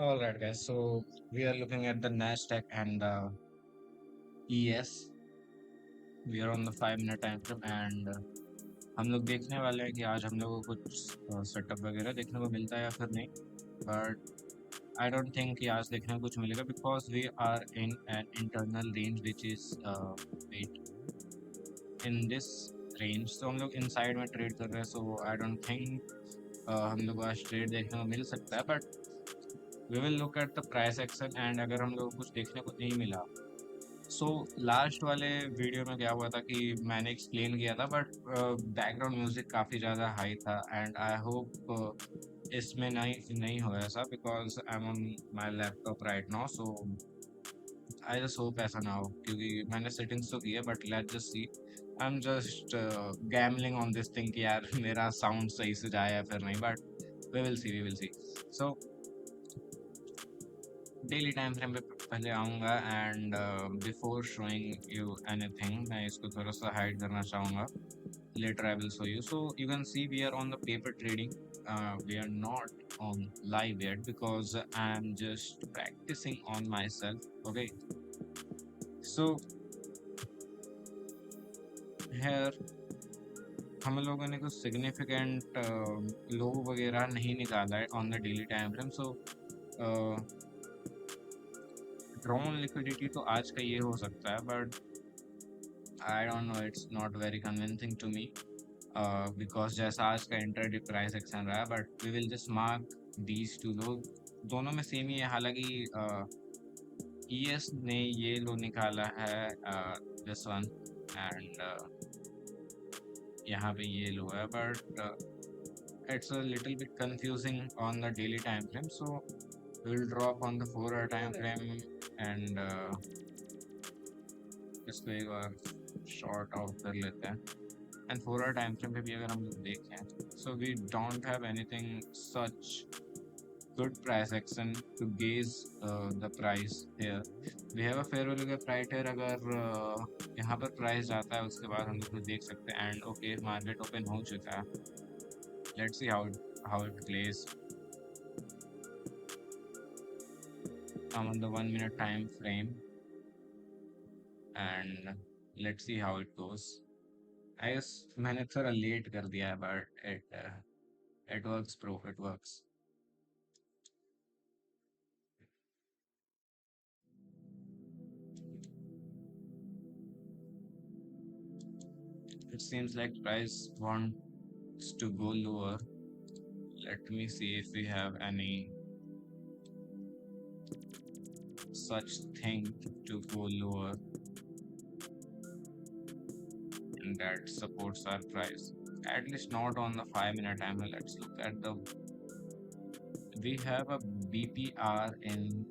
All right, guys. So we are looking at the Nasdaq and the ES. We are on the 5 minute time frame and हम लोग देखने वाले हैं कि आज हम लोगों को कुछ सेटअप वगैरह देखने को मिलता है या फिर नहीं. बट आई डोंट थिंक कि आज देखने को कुछ मिलेगा because we are in an internal range which is wait in this range. तो हम लोग इनसाइड में ट्रेड कर रहे हैं. सो आई डोंट थिंक हम लोग को आज ट्रेड देखने को मिल सकता है. But we will look at the price action and अगर हम लोग को कुछ देखने को नहीं मिला. सो लास्ट वाले वीडियो में क्या हुआ था कि मैंने एक्सप्लेन किया था बट बैकग्राउंड म्यूजिक काफ़ी ज़्यादा हाई था एंड आई होप इसमें नहीं नहीं हो ऐसा because I am on my laptop right now. So I just hope ऐसा ना हो क्योंकि मैंने सेटिंग्स तो की है but let's just C. I am just gambling on this thing कि यार मेरा साउंड सही से जाए या फिर नहीं. But we will see. So daily time frame पे पहले आऊँगा and before showing you anything मैं इसको थोड़ा सा हाइड करना चाहूँगा. Later I will show you. So you can see we are on the paper trading. We are not on live yet because I'm just practicing on myself. Okay, so here हम लोगों ने कुछ significant लो वगैरह नहीं निकाला है on the daily time frame. So drawn liquidity तो आज का ये हो सकता है but I don't know, it's not very convincing to me because जैसा आज का इंटर प्राइस एक्शन रहा है. But we will just mark these two low. दोनों में सेम ही है. हालांकि ईएस ने ये लो निकाला है दिस वन एंड यहाँ पे ये लो है but it's a little bit confusing on the daily time frame. So we'll drop on the 4 hour time frame and इसको एक बार शॉर्ट आउट कर लेते हैं. एंड 4 hour time frame पे भी अगर हम लोग देखें so we don't have anything such good price action to gauge the price here. We have a fair value का प्राइस है. अगर यहाँ पर प्राइस जाता है उसके बाद हम लोग देख सकते हैं एंड ओके मार्केट ओपन हो चुका है. Let's see how it plays. I'm on the 1 minute time frame and let's see how it goes. I guess मैंने थोड़ा लेट कर दिया है but it works bro, it works. It seems like price wants to go lower. Let me see if we have any such thing to go lower and that supports our price. At least not on the 5 minute time. Let's look at the. We have a BPR in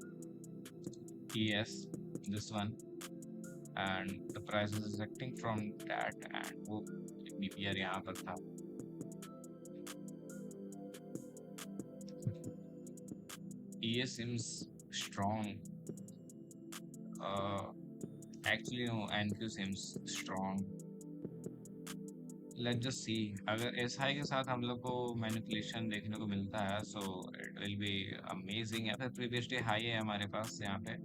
ES, this one, and the price is acting from that and वो BPR यहाँ पर था. ES seems strong. Actually no, NQ seems strong. Let's just see. अगर SI के साथ हम लोग को मैनिपुलेशन देखने को मिलता है so it will be amazing. या फिर प्रीवियस डे हाई है हमारे पास यहाँ पे.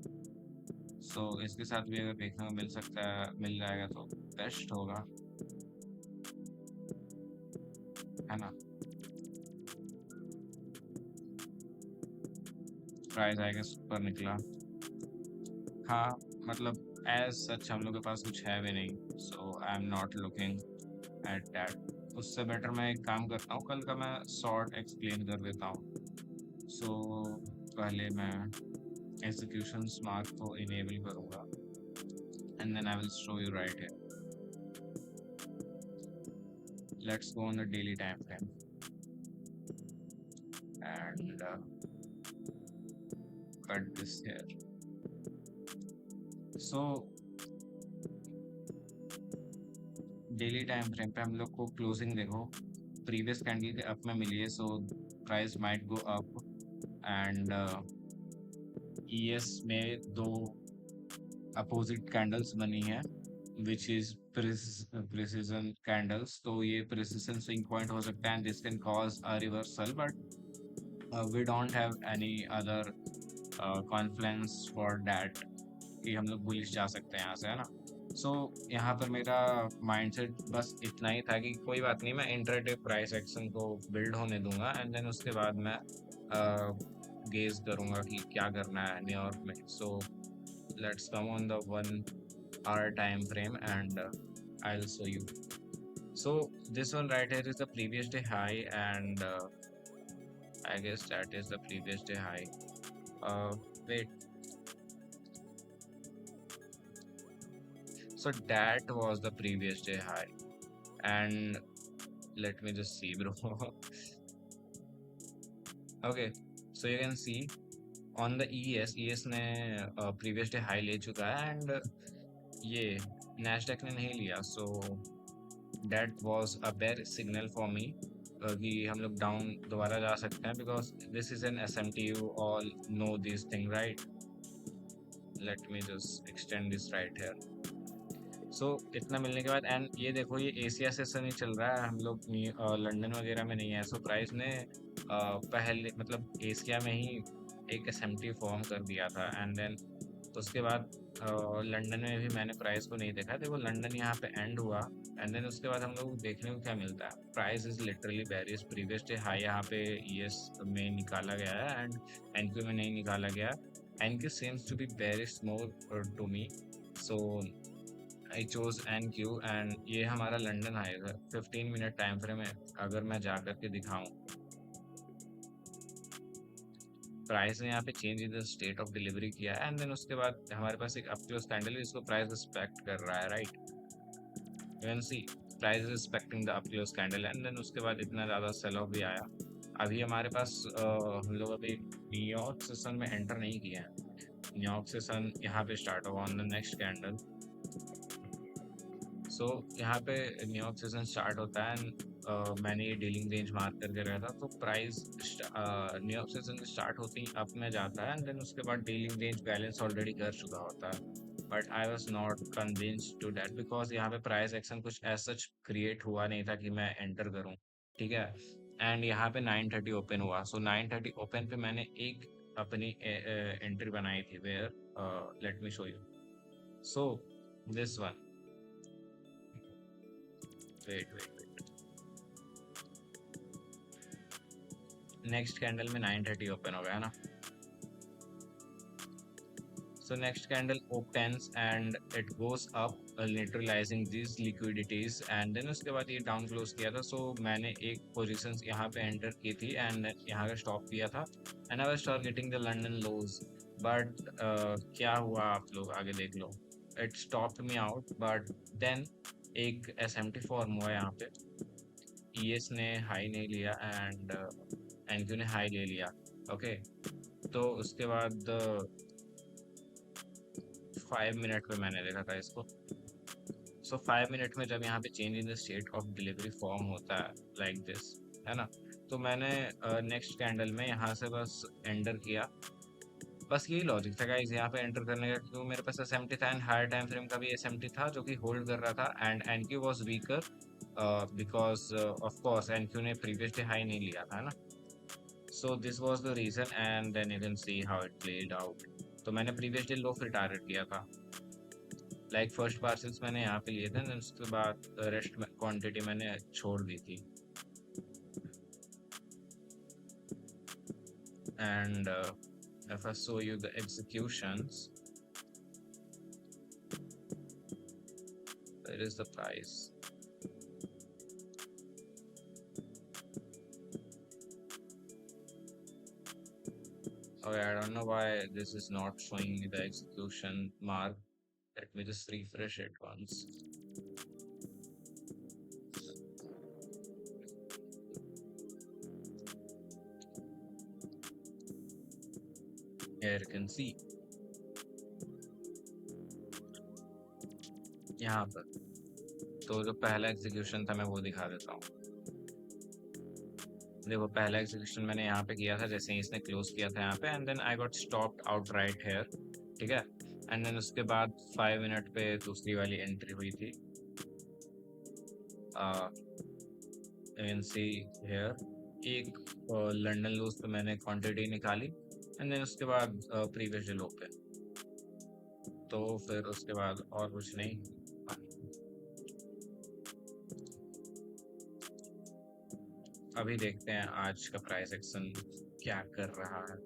सो इसके साथ भी अगर देखने को मिल सकता है मिल जाएगा तो बेस्ट होगा है ना. प्राइस आएगा ऊपर निकला. हाँ मतलब एज सच हम लोग के पास कुछ है भी नहीं. So I am not looking at that. उससे बेटर मैं एक काम करता हूँ, कल का मैं शॉर्ट एक्सप्लेन कर देता हूँ. सो पहले मैं एग्जीक्यूशंस मार्क को इनेबल करूँगा and then I will show you right here. Let's go on the daily time frame and cut this here. So daily time frame पे हम लोग को क्लोजिंग देखो प्रीवियस कैंडल के अप में मिली है. So price might go up and ES में दो अपोजिट कैंडल्स बनी है विच इज प्रिसिजन कैंडल्स. तो ये प्रिसिजन स्विंग पॉइंट हो सकता है and this can cause a reversal. But we don't have any other confluence for that कि हम लोग बुलिश जा सकते हैं यहाँ से, है ना। सो यहाँ पर मेरा माइंडसेट बस इतना ही था कि कोई बात नहीं, मैं इंटरडे प्राइस एक्शन को बिल्ड होने दूंगा एंड देन उसके बाद मैं गेज करूंगा कि क्या करना है न्यूयॉर्क में। So let's come on the 1 hour time frame and I'll show you. So this one right here is the previous day high and I guess that is the previous day high. Wait, so that was the previous day high and let me just see, bro. Okay, so you can see on the ES ने previous day high ले चुका है and ये Nasdaq ने नहीं लिया, so that was a bear signal for me कि हम लोग डाउन दोबारा जा सकते हैं because this is an SMT, you all know this thing, right? Let me just extend this right here. सो इतना मिलने के बाद एंड ये देखो ये एशिया सेशन ही चल रहा है, हम लोग लंदन वगैरह में नहीं है। सो प्राइस ने पहले मतलब एशिया में ही एक एसएमटी फॉर्म कर दिया था एंड देन उसके बाद लंदन में भी मैंने प्राइस को नहीं देखा। देखो लंदन यहाँ पे एंड हुआ एंड देन उसके बाद हम लोग देखने को क्या मिलता है, price is literally bearish. Previous day high यहाँ पे ईएस में निकाला गया है एंड एनक्यू में नहीं निकाला गया। NQ seems to be bearish more to me, so I chose N Q and ये हमारा लंदन आएगा 15 मिनट टाइम फ्रेम है। अगर मैं जा करके दिखाऊं, प्राइस ने यहाँ पे change in the state of delivery किया है एंड देन उसके बाद हमारे पास एक अपक्लोज कैंडल है जिसको प्राइस रिस्पेक्ट कर रहा है, right. You can see price respecting the up close candle and then उसके बाद इतना ज़्यादा सेल ऑफ भी आया। अभी हमारे पास हम लोग अभी न्यूयॉर्क सेशन में एंटर नहीं किए हैं। न्यूयॉर्क सेशन यहाँ पे स्टार्ट होगा ऑन द नेक्स्ट कैंडल। सो यहाँ पे न्यूयॉर्क सेशन स्टार्ट होता है एंड मैंने ये डीलिंग रेंज मार्क करके रखा था। तो प्राइस न्यूयॉर्क सेशन स्टार्ट होते ही अप में जाता है एंड देन उसके बाद डीलिंग रेंज बैलेंस ऑलरेडी कर चुका होता है। But I was not convinced to that because यहाँ पे प्राइस एक्शन कुछ एज सच क्रिएट हुआ नहीं था कि मैं एंटर करूँ, ठीक है। एंड यहाँ पे 9:30 ओपन हुआ। सो 9:30 ओपन पे मैंने एक अपनी एंट्री बनाई थी where let me show you. So this one, wait, next candle में 9:30 ओपन हो गया ना। So next candle opens and it goes up neutralizing these liquidities and then उसके बाद ये डाउन क्लोज किया था। सो मैंने एक पोजीशंस यहाँ पे एंटर की थी एंड यहाँ का स्टॉप किया था and I was targeting the London lows. But क्या हुआ आप लोग आगे देख लो, it stopped me out but then एक एसएमटी फॉर्म हुआ यहाँ पे। ईएस ने हाई नहीं लिया एंड एनक्यू ने हाई ले लिया, ओके। तो उसके बाद 5 मिनट पे मैंने देखा था इसको। सो 5 मिनट में जब यहाँ पे change in the state of delivery form होता है लाइक दिस, है ना। तो मैंने नेक्स्ट कैंडल में यहाँ से बस एंटर किया। बस यही लॉजिक था गाइस यहाँ पे एंटर करने का, क्योंकि मेरे पास एसएमटी था एंड हायर टाइम फ्रेम का भी एसएमटी था जो कि होल्ड कर रहा था and NQ was weaker because of course NQ ने प्रीवियस डे हाई नहीं लिया था, है ना। So this was the reason and then you can see how it played out. तो मैंने प्रीवियस डे लो फिर टारगेट किया था, लाइक फर्स्ट पार्सल्स मैंने यहाँ पे लिए थे एंड उसके बाद रेस्ट क्वांटिटी मैंने छोड़ दी थी। And if I show you the executions, there is the price. Okay, I don't know why this is not showing me the execution mark. Let me just refresh it once. Here you can see यहाँ पर तो जो पहला execution था मैं वो दिखा देता हूँ। देखो पहला एग्जीक्यूशन मैंने यहाँ पे किया था जैसे ही इसने क्लोज किया था यहाँ पे and then I got stopped out right here, ठीक है। एंड देन उसके बाद 5 मिनट पे दूसरी वाली एंट्री हुई थी, you can see here एक लंदन लूज पे मैंने क्वांटिटी निकाली एंड देन उसके बाद प्रीवियस डे लो पे, तो फिर उसके बाद और कुछ नहीं। अभी देखते हैं आज का प्राइस एक्शन क्या कर रहा है।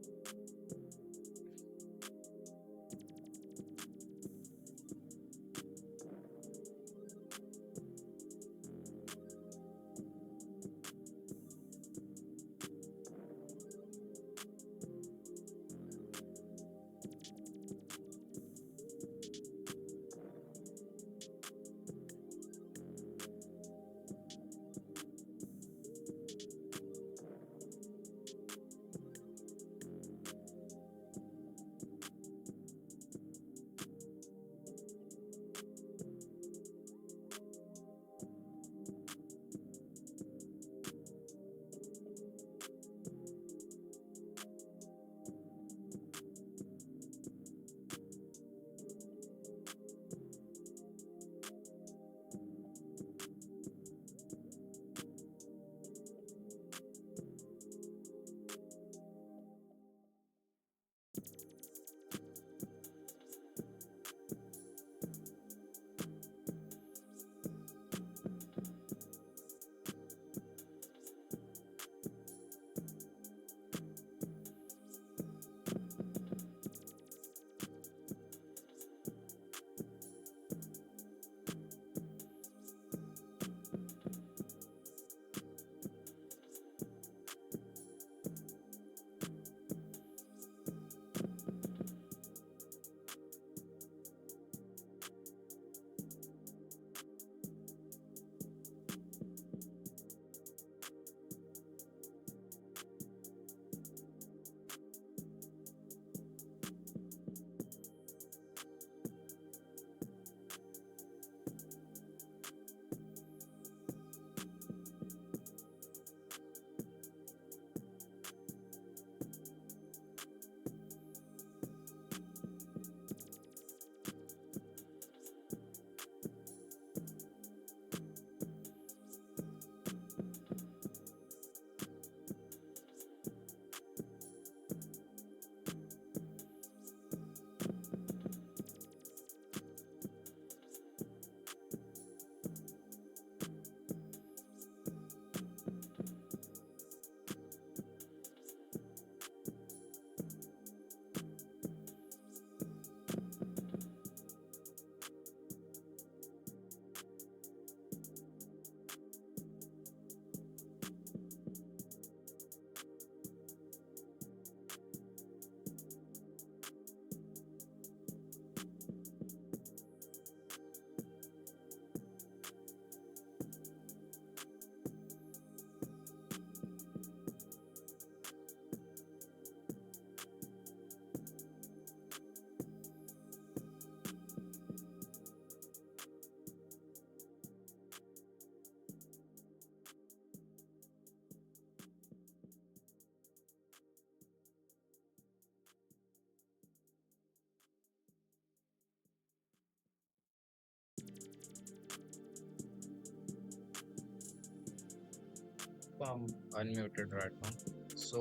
तो हम अनम्यूटेड राइट नाउ। सो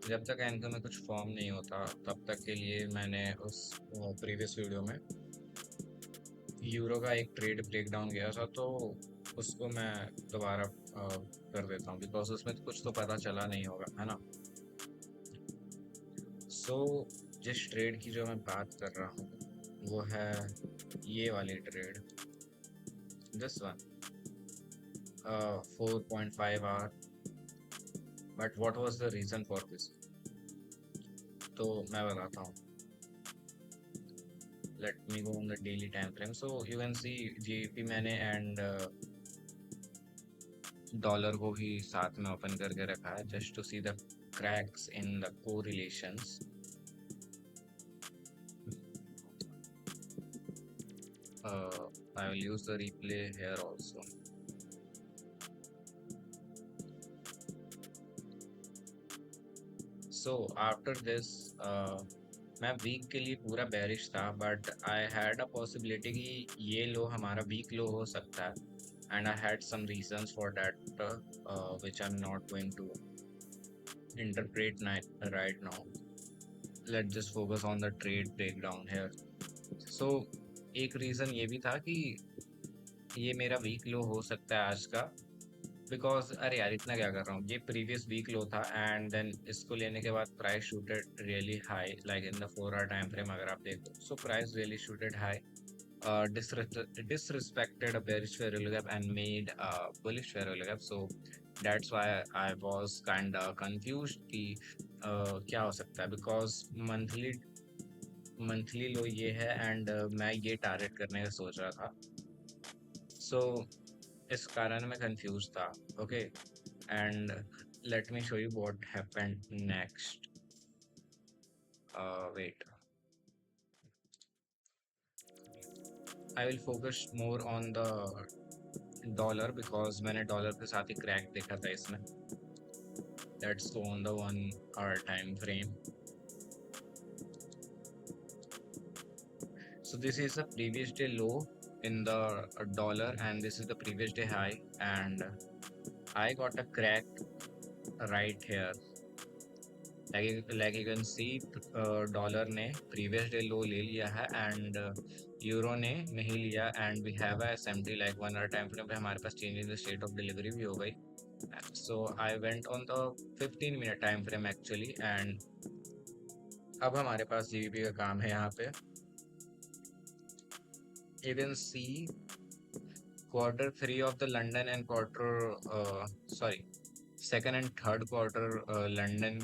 जब तक एंकर में कुछ फॉर्म नहीं होता तब तक के लिए मैंने उस प्रीवियस वीडियो में यूरो का एक ट्रेड ब्रेकडाउन किया था, तो उसको मैं दोबारा कर देता हूँ बिकॉज उसमें तो कुछ तो पता चला नहीं होगा, है ना। सो जिस ट्रेड की जो मैं बात कर रहा हूँ वो है ये वाली trade, this one, 4.5 hour. But what was the reason for this, तो मैं बताता हूँ। Let me go on the daily time frame. So you can see GBP मैंने एंड डॉलर को भी साथ में ओपन करके रखा है just to see the cracks in the correlations. I will use the replay here also. So after this, मैं week के लिए पूरा बेरिश था, but I had a possibility कि ये लो हमारा वीक लो हो सकता है and I had some reasons for that, which I'm not going to interpret right now. Let's just focus on the trade breakdown here. So एक reason ये भी था कि ये मेरा वीक लो हो सकता है आज का, बिकॉज अरे यार इतना क्या कर रहा हूँ, ये प्रीवियस वीक लो था एंड देन इसको लेने के बाद price shooted really high like in the 4 hour time frame अगर आप देखो, so price really shooted high, disrespected a bearish fair value gap and made a bullish fair value gap. So that's why I was kind of confused कि क्या हो सकता है, because monthly लो ये है एंड मैं ये टारगेट करने का सोच रहा था, सो इस कारण मैं कंफ्यूज था. Okay, and let me show you what happened next. Wait, I will focus more on the dollar because मैंने डॉलर के साथ ही क्रैक देखा था इसमें. Let's go on the 1 hour time frame. So this is the previous day low in the dollar and this is the previous day high, and I got a crack right here. Like you can see, dollar ने previous day low ले लिया है and euro ने नहीं लिया, and we have a SMT like 1 hour time frame पे हमारे पास change in the state of delivery भी हो गई. So I went on the 15 minute time frame actually, and अब हमारे पास जीबीपी का काम है यहाँ पे. You can see Q3 of the London and second and third quarter London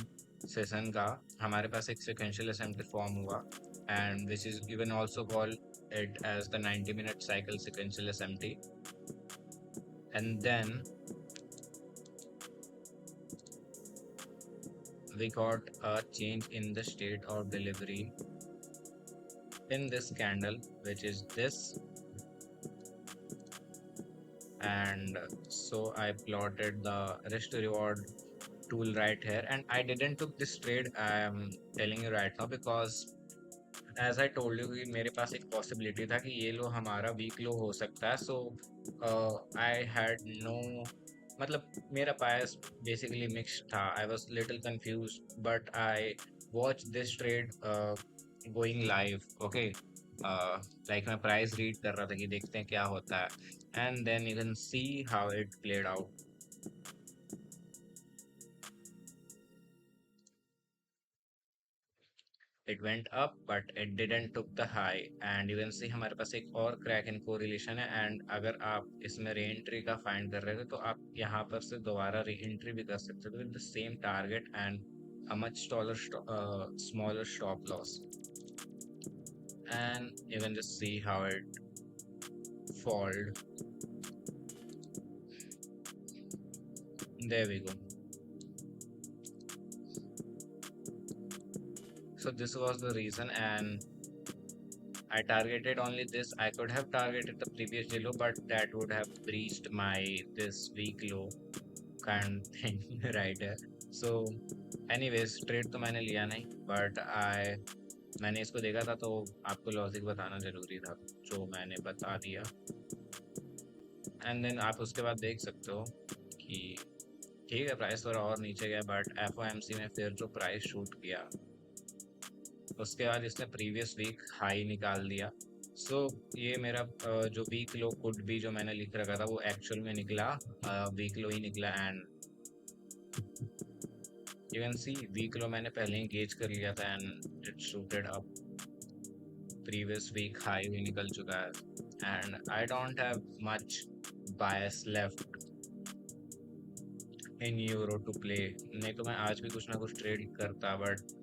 session का हमारे पास एक sequential SMT फॉर्म हुआ, and which is even also called it as the 90-minute cycle sequential SMT. And then we got a change in the state of delivery in this candle, which is this. And so I plotted the risk to reward tool right here, and I didn't took this trade, I am telling you right now, because as I told you कि मेरे पास एक possibility था कि ये लो हमारा weak low हो सकता है. So I had no, मतलब मेरा bias basically mixed था. I was little confused, but I watched this trade going live. Okay, like मैं price read कर रहा था कि देखते हैं क्या होता है, and then you can see how it played out. It went up but it didn't took the high, and you can see हमारे पास एक और क्रैक इन कोरिलेशन है. एंड अगर आप इसमें री एंट्री का फाइंड कर रहे हो तो आप यहाँ पर से दोबारा री एंट्री भी कर सकते हो with the same target and a much smaller stop loss, and you can just see how it followed. There we go. So this was the reason, and I targeted only this. I could have targeted the previous day low, but that would have breached my this week low kind of thing right here. So anyways, trade तो मैंने लिया नहीं, but मैंने इसको देखा था तो आपको लॉजिक बताना जरूरी था, जो मैंने बता दिया. एंड देन आप उसके बाद देख सकते हो कि ठीक है प्राइस थोड़ा और नीचे गया, बट एफओएमसी में फिर जो प्राइस शूट किया उसके बाद इसने प्रीवियस वीक हाई निकाल दिया. सो ये मेरा जो वीक लो कुड भी जो मैंने लिख रखा था वो एक्चुअल में निकला वीक लो ही निकला. And you can see week low मैंने पहले ही गेज कर लिया था and it shooted up. Previous week high भी निकल चुका है and I don't have much bias left in euro to play. नहीं तो मैं आज भी कुछ ना कुछ ट्रेड करता, बट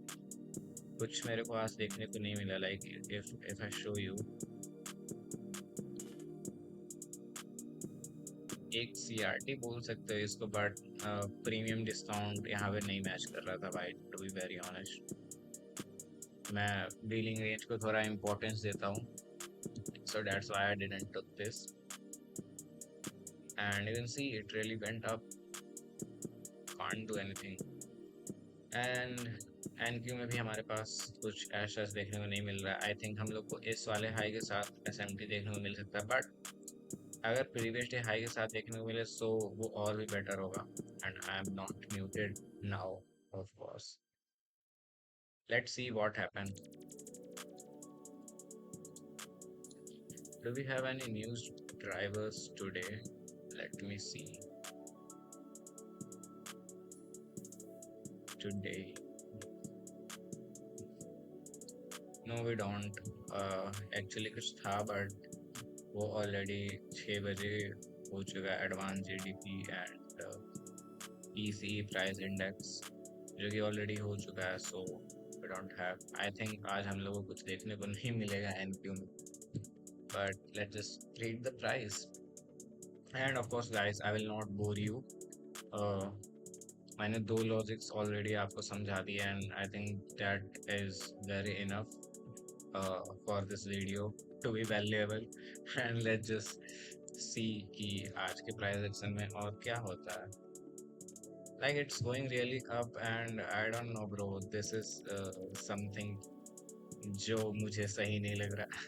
कुछ मेरे पास देखने को नहीं मिला. Like if I show you एक सीआरटी बोल सकते हो इसको, बट प्रीमियम डिस्काउंट यहाँ पे नहीं मैच कर रहा था भाई, टू बी वेरी ऑनेस्ट. मैं डीलिंग रेंज को थोड़ा इम्पोर्टेंस देता हूँ, so that's why I didn't took this. And you can see it really went up, can't do anything. And NQ में भी हमारे पास कुछ ऐसा देखने को नहीं मिल रहा है. आई थिंक हम लोग को इस वाले हाई के साथ एसएमटी देखने को मिल सकता है, बट अगर प्रीवियस डे हाई के साथ देखने को मिले सो वो और भी बेटर होगा. And I am not muted now of course. Let's see what happen. Do we have any news drivers today? Let me see. Today. No, we don't. Actually कुछ था but वो ऑलरेडी 6 बजे हो चुका है. Advance GDP and PC price index जो कि already हो चुका है. So we don't have. I think आज हम लोगों को कुछ देखने को नहीं मिलेगा एनक्यू में. But let's just read the price. And of course guys I will not bore you. मैंने दो लॉजिक्स ऑलरेडी आपको समझा दिए and I think that is very enough for this video to be valuable. And let's just see कि आज के price action में और क्या होता है. Like it's going really up and I don't know bro, this is something जो मुझे सही नहीं लग रहा.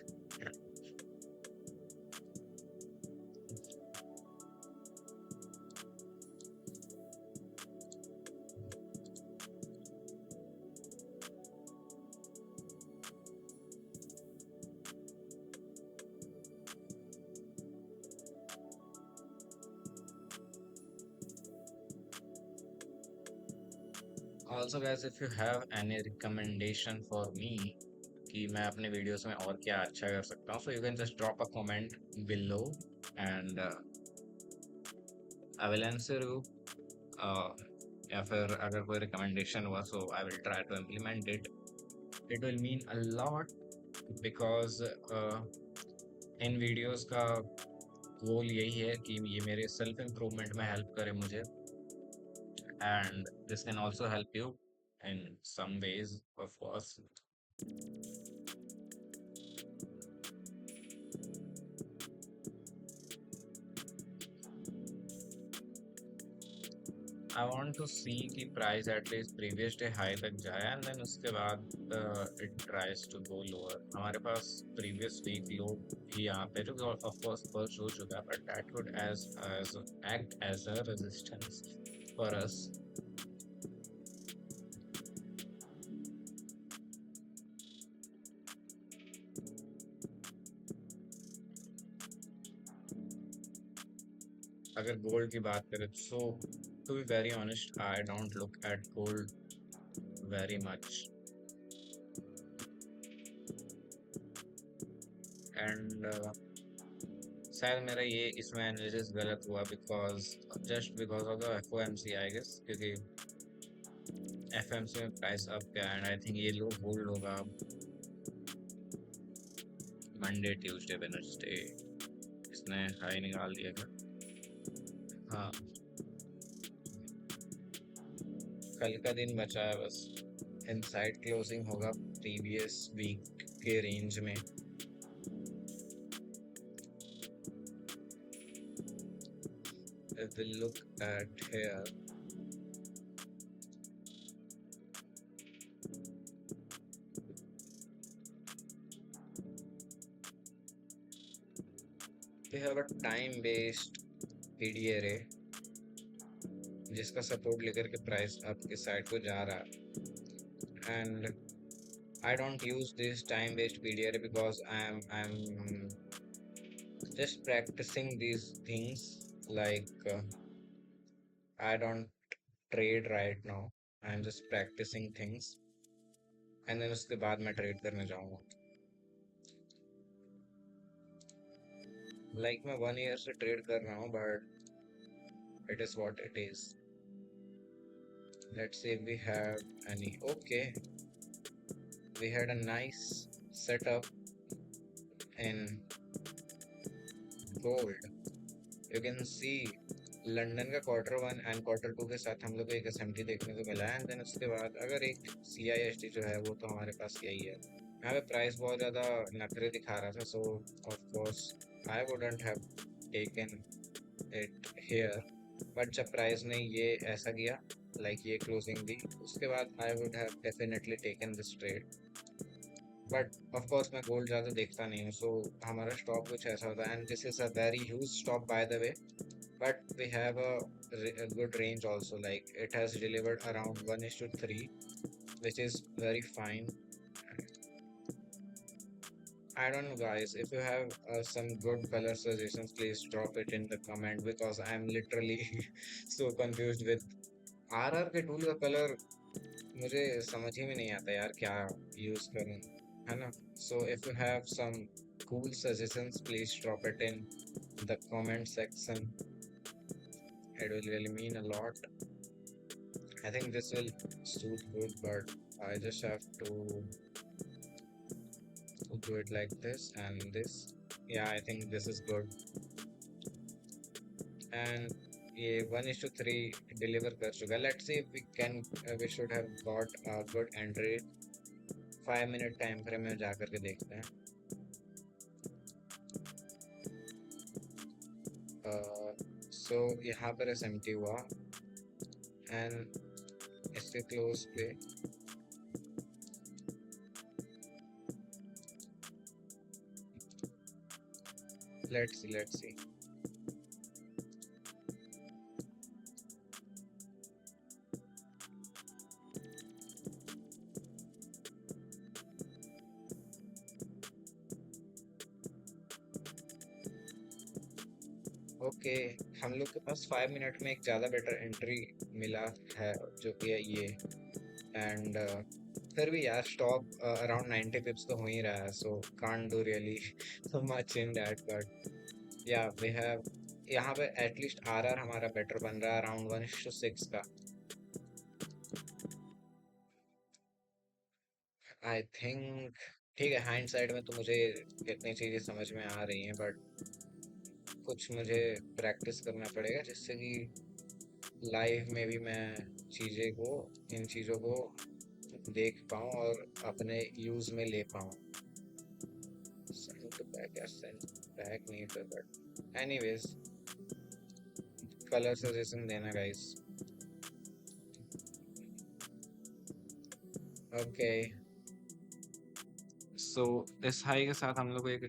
Also guys, if you have any recommendation for me कि मैं अपने वीडियोस में और क्या अच्छा कर सकता हूँ, so you can just drop a comment below and I will answer you. uh, या फिर अगर कोई रिकमेंडेशन हुआ so I will try to implement it. It will mean a lot because in videos का गोल यही है कि ये मेरे सेल्फ इम्प्रूवमेंट में हेल्प करे मुझे. And this can also help you in some ways, of course. I want to see कि price at least previous day high तक जाए and then उसके बाद it tries to go lower. हमारे पास previous week low ही यहाँ पे जो कि of course first हो चुका है but that could as act as a resistance for us. अगर गोल्ड की बात करें so to be very honest I don't look at gold very much and शायद मेरा ये इसमें एनालिसिस गलत हुआ because of the FOMC I guess क्योंकि FOMC में प्राइस अप गया एंड आई थिंक ये लो होल्ड होगा मंडे ट्यूसडे वेडनेसडे. इसने हाई निकाल दिया क्या? हाँ, कल का दिन बचा है बस. इनसाइड क्लोजिंग होगा प्रीवियस वीक के रेंज में. If we look at here, we have a time based PDA रे जिसका सपोर्ट लेकर के प्राइस अप के साइड को जा रहा है. And I don't use this time based PDA रे because I'm just practicing these things. Like I don't trade right now. I'm just practicing things and then उसके बाद मैं ट्रेड करने जाऊंगा. Like मैं 1 year से ट्रेड कर रहा हूँ but it is what it is. Let's see if we have any. Okay, we had a nice setup in gold. You can see London का Q1 एंड Q2 के साथ हम लोग को एक SMT देखने को मिला है. एंड देन उसके बाद अगर एक CIST जो है वो तो हमारे पास यही है. यहाँ पे प्राइस बहुत ज़्यादा नखरे दिखा रहा था so of course I wouldn't have taken it here. But जब प्राइस ने ये ऐसा किया like ये क्लोजिंग दी उसके बाद I would have definitely taken this trade. But of course मैं गोल्ड ज़्यादा देखता नहीं हूँ, सो हमारा स्टॉप कुछ ऐसा होता है, and this is a very huge stop by the way, but we have a good range also. Like it has delivered around 1:3, which is very fine. I don't know, guys. If you have some good color suggestions, please drop it in the comment because I'm literally so confused with RR के tool का colour. मुझे समझ ही में नहीं आता यार क्या use करूं, है ना? So if you have some cool suggestions, please drop it in the comment section. It will really mean a lot. I think this will suit good, but I just have to do it like this and this. Yeah, I think this is good. And ये 1:3 deliver कर चुका है. Let's see if we can, we should have got a good entry. 5 minute time frame में जा करके देखते हैं. So यहाँ पर SMT हुआ and इसके close पे. Let's see. ओके, हम लोग के पास 5 मिनट में एक ज़्यादा बेटर एंट्री मिला है, जो कि है ये. एंड फिर भी यार स्टॉप अराउंड 90 पिप्स तो हो ही रहा है, so can't do really much in that. But या वी हैव यहाँ पे एटलीस्ट आरआर हमारा बेटर बन रहा है अराउंड 1:6 का. आई थिंक ठीक है. हाइंड साइड में तो मुझे इतनी चीज़ें समझ में आ रही हैं, बट कुछ मुझे प्रैक्टिस करना पड़ेगा जिससे कि लाइव में भी मैं चीज़ें को इन चीज़ों को देख पाऊँ और अपने यूज़ में ले पाऊँ. सेंड टू बैक या सेंड बैक नहीं था, बट एनीवेज कलर सजेशन देना गाइस. ओके, सो इस हाई के साथ हम लोग को एक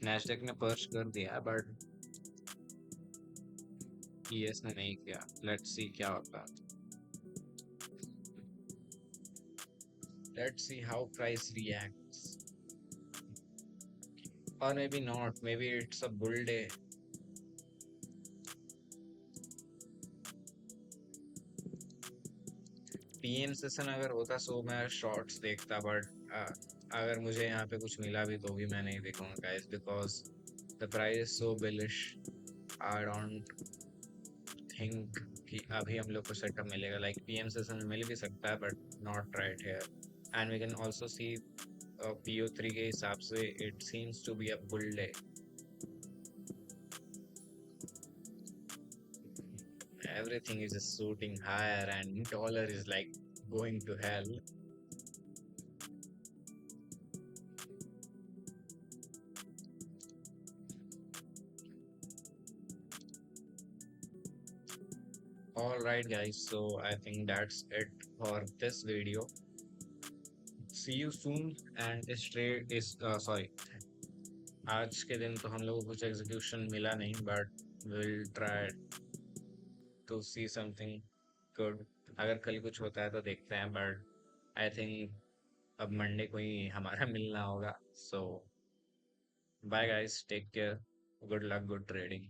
नैस्डैक ने पर्च कर दिया, बट ईएस ने नहीं किया. लेट्स सी क्या होता है. Let's see how price reacts, or maybe not, maybe it's a bull day. PM session अगर होता सो मैं शॉर्ट्स देखता, बट अगर मुझे यहाँ पे कुछ मिला भी तो भी मैं नहीं देखूंगा guys, because the price is so bullish. I don't think कि अभी हम लोग को सेटअप मिलेगा. लाइक पीएम सेशन मिल भी सकता है, but not right here. And we can also see PO3 के हिसाब से it seems to be a bull day. Everything is just shooting higher and dollar is like going to hell. All right, guys. So I think that's it for this video. See you soon. And straight is sorry. आज के दिन तो हम लोगों को कुछ execution मिला नहीं, but will try to see something good. अगर कल कुछ होता है तो देखते हैं, बट आई थिंक अब मंडे को ही हमारा मिलना होगा. So bye guys, take care, good luck, good trading.